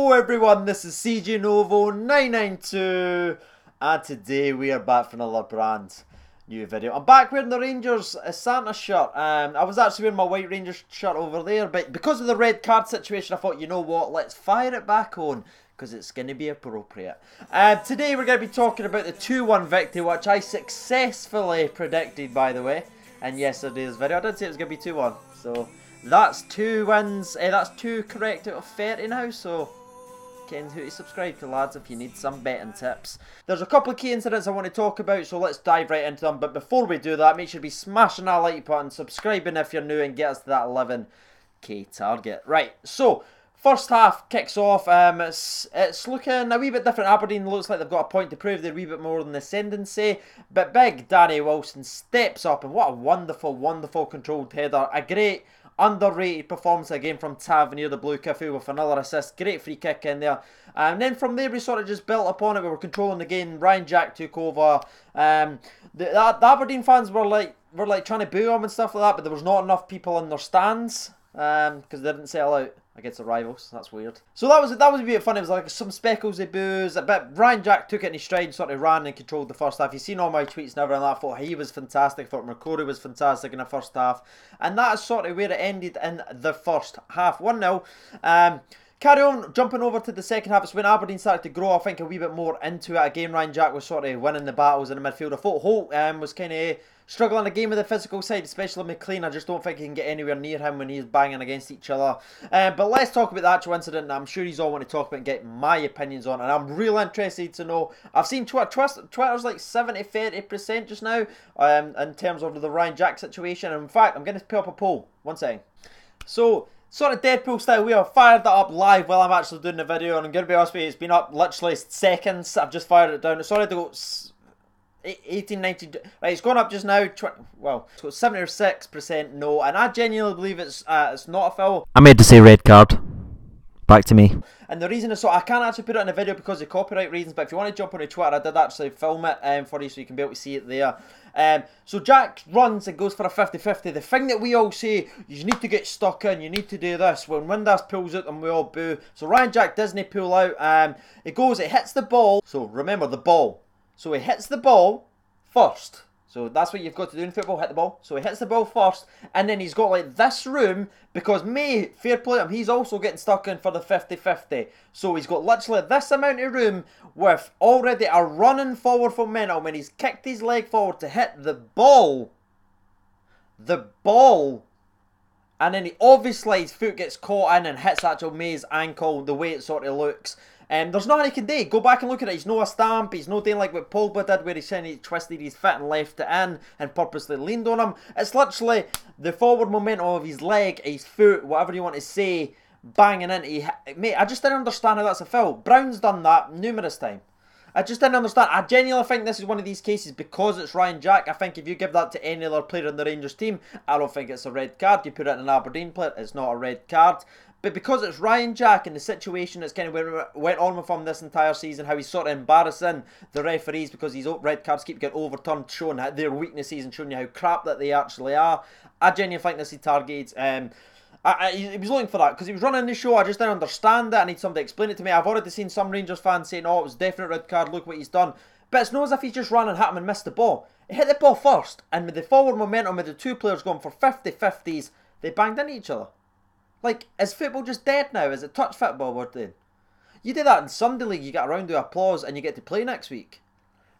Hello everyone, this is CJ Novo 992 and today we are back for another brand new video. I'm back wearing the Rangers Santa shirt. I was actually wearing my white Rangers shirt over there, but because of the red card situation I thought, you know what, let's fire it back on because it's going to be appropriate. Today we're going to be talking about the 2-1 victory, which I successfully predicted, by the way, in yesterday's video. I did say it was going to be 2-1, so that's 2 wins, that's 2 correct out of 30 now, so getting who to subscribe to, lads, if you need some betting tips. There's a couple of key incidents I want to talk about, so let's dive right into them. But before we do that, make sure to be smashing that like button, subscribing if you're new, and get us to that 11k target. Right, so first half kicks off. It's looking a wee bit different. Aberdeen looks like they've got a point to prove. They're a wee bit more than the ascendancy. But big Danny Wilson steps up, and what a wonderful, wonderful controlled header. A great underrated performance again from Tavernier, the Blue Kifu, with another assist. Great free kick in there. And then from there we sort of just built upon it. We were controlling the game. Ryan Jack took over. The Aberdeen fans were like trying to boo him and stuff like that, but there was not enough people in their stands because they didn't sell out against the rivals. That's weird. So that was a bit funny. It was like some speckles of boos. But Ryan Jack took it in his stride, sort of ran and controlled the first half. You've seen all my tweets and everything. I thought he was fantastic. I thought Mercuri was fantastic in the first half. And that is sort of where it ended in the first half. 1-0. Carry on, jumping over to the second half. It's when Aberdeen started to grow, I think, a wee bit more into it. Again, Ryan Jack was sort of winning the battles in the midfield. I thought Holt was kind of struggling again with the physical side, especially McLean. I just don't think he can get anywhere near him when he's banging against each other. But let's talk about the actual incident. I'm sure you all want to talk about and get my opinions on, and I'm real interested to know. I've seen Twitter's like 70-30% just now in terms of the Ryan Jack situation. And in fact, I'm going to put up a poll. One second. So, sort of Deadpool style, we have fired that up live while I'm actually doing the video, and I'm going to be honest with you, it's been up literally seconds. I've just fired it down. Sorry to go 1890. Right, it's gone up just now. Well, it's got 76% no, and I genuinely believe it's not a foul. I made to say red card. Back to me. And the reason is, so I can't actually put it in a video because of copyright reasons, but if you want to jump on Twitter, I did actually film it for you so you can be able to see it there. So Jack runs and goes for a 50-50. The thing that we all say, you need to get stuck in, you need to do this. When Windass pulls it and we all boo. So Ryan Jack doesn't pull out. It hits the ball. So remember the ball. So he hits the ball first. So that's what you've got to do in football, hit the ball. So he hits the ball first, and then he's got like this room, because fair play to him, he's also getting stuck in for the 50-50. So he's got literally this amount of room with already a running forward momentum, and he's kicked his leg forward to hit the ball. And then obviously his foot gets caught in and hits actual May's ankle, the way it sort of looks. There's nothing he can do. Go back and look at it. He's no a stamp. He's no doing like what Pogba did, where he twisted his foot and left it in and purposely leaned on him. It's literally the forward momentum of his leg, his foot, whatever you want to say, banging into. Mate, I just didn't understand how that's a foul. Brown's done that numerous times. I just didn't understand. I genuinely think this is one of these cases because it's Ryan Jack. I think if you give that to any other player in the Rangers team, I don't think it's a red card. You put it in an Aberdeen player, it's not a red card. But because it's Ryan Jack and the situation that's kind of went on with him this entire season, how he's sort of embarrassing the referees because these red cards keep getting overturned, showing their weaknesses and showing you how crap that they actually are, I genuinely think this is targeted. He was looking for that because he was running the show. I just didn't understand it. I need somebody to explain it to me. I've already seen some Rangers fans saying, oh, it was a definite red card, look what he's done. But it's not as if he just ran and hit him and missed the ball. He hit the ball first, and with the forward momentum, with the two players going for 50-50s, they banged into each other. Like, is football just dead now? Is it touch football we're doing? You do that in Sunday League, you get a round of applause and you get to play next week.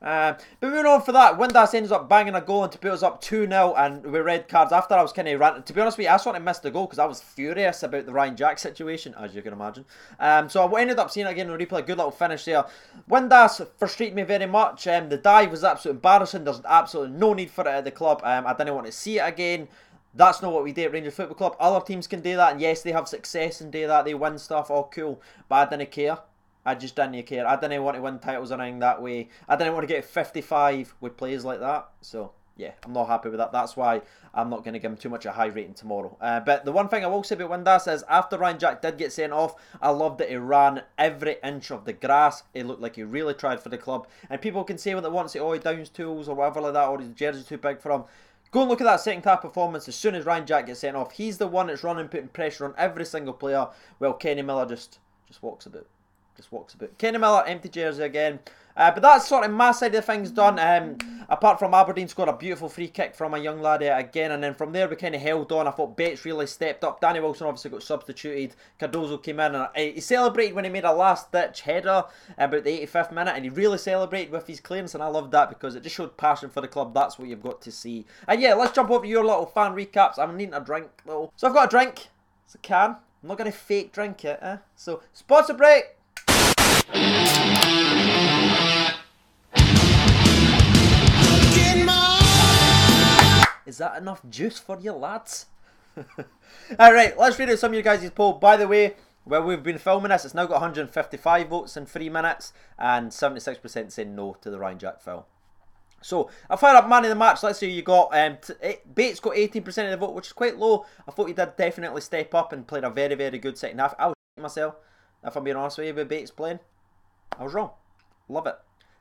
But moving on for that, Windass ends up banging a goal and to put us up 2-0 and with red cards. After I was kind of ranting, to be honest with you, I sort of missed the goal because I was furious about the Ryan Jack situation, as you can imagine. So I ended up seeing it again on replay. Good little finish there. Windass frustrated me very much. The dive was absolutely embarrassing. There's absolutely no need for it at the club. I didn't want to see it again. That's not what we do at Rangers Football Club. Other teams can do that, and yes, they have success and do that. They win stuff, all cool. But I didn't care. I just didn't care. I didn't want to win titles or anything that way. I didn't want to get 55 with players like that. So, yeah, I'm not happy with that. That's why I'm not going to give him too much a high rating tomorrow. But the one thing I will say about Windass is after Ryan Jack did get sent off, I loved that he ran every inch of the grass. It looked like he really tried for the club. And people can say what they want, say, oh, he downs tools or whatever like that, or his jersey's too big for him. Go and look at that second half performance. As soon as Ryan Jack gets sent off, he's the one that's running, putting pressure on every single player, while Kenny Miller just walks about. Just walks about. Kenny Miller, empty jersey again. But that's sort of my side of the things done. Apart from Aberdeen scored a beautiful free kick from a young lad again, and then from there we kind of held on. I thought Bates really stepped up. Danny Wilson obviously got substituted. Cardozo came in and he celebrated when he made a last-ditch header about the 85th minute, and he really celebrated with his clearance, and I loved that because it just showed passion for the club. That's what you've got to see. And yeah, let's jump over to your little fan recaps. I'm needing a drink though. So I've got a drink. It's a can. I'm not going to fake drink it. So, sponsor break. Is that enough juice for you lads? Alright, let's read out some of you guys' poll. By the way, while we've been filming this, it's now got 155 votes in 3 minutes, and 76% saying no to the Ryan Jack foul. So, I fired up man of the match. Let's see who you got. Bates got 18% of the vote, which is quite low. I thought he did definitely step up and played a very, very good second half. I was myself, if I'm being honest with you, with Bates playing. I was wrong. Love it.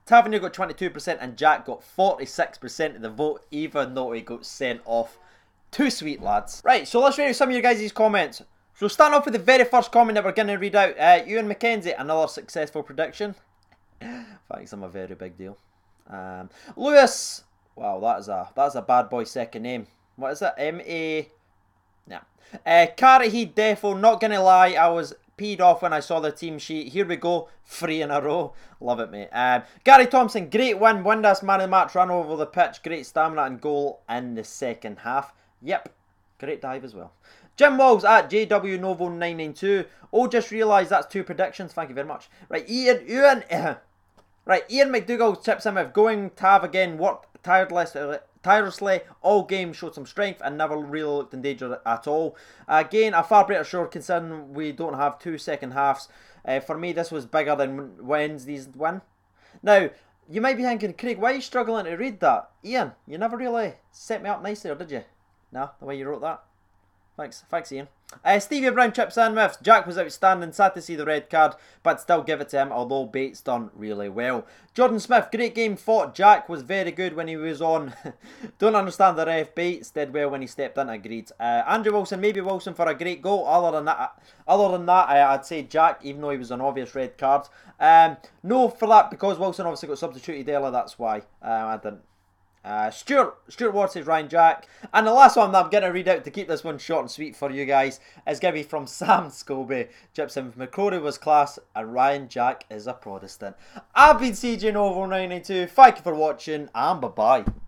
Tavernier got 22% and Jack got 46% of the vote, even though he got sent off. Too sweet, lads. Right, so let's read out some of your guys' comments. So starting off with the very first comment that we're going to read out. Ewan McKenzie, another successful prediction. Thanks, I'm a very big deal. Lewis, wow, that's a bad boy second name. What is it? M-A... Nah. Carrie Heed Defo, not going to lie, I was peed off when I saw the team sheet. Here we go, 3 in a row. Love it, mate. Gary Thompson, great win. Windus man of the match, ran over the pitch. Great stamina and goal in the second half. Yep, great dive as well. Jim Walls at JW Novo 992. Oh, just realised that's 2 predictions. Thank you very much. Right, Ian McDougall chips in with going Tav again. Worked tirelessly all game, showed some strength and never really looked in danger at all. Again, a far better show considering we don't have 2 second halves. For me, this was bigger than Wednesday's win. Now, you might be thinking, Craig, why are you struggling to read that? Ian, you never really set me up nice there, did you? No, the way you wrote that. Thanks Ian. Stevie Brown chips in with, Jack was outstanding, sad to see the red card, but still give it to him, although Bates done really well. Jordan Smith, great game fought, Jack was very good when he was on. Don't understand the ref, Bates did well when he stepped in, agreed. Andrew Wilson, maybe Wilson for a great goal, other than that I'd say Jack, even though he was an obvious red card. No for that, because Wilson obviously got substituted earlier, that's why I didn't. Stuart Ward says Ryan Jack. And the last one that I'm going to read out to keep this one short and sweet for you guys is going to be from Sam Scobie. Chips in, McCrory was class and Ryan Jack is a Protestant. I've been CJ Novo 992. Thank you for watching and bye bye.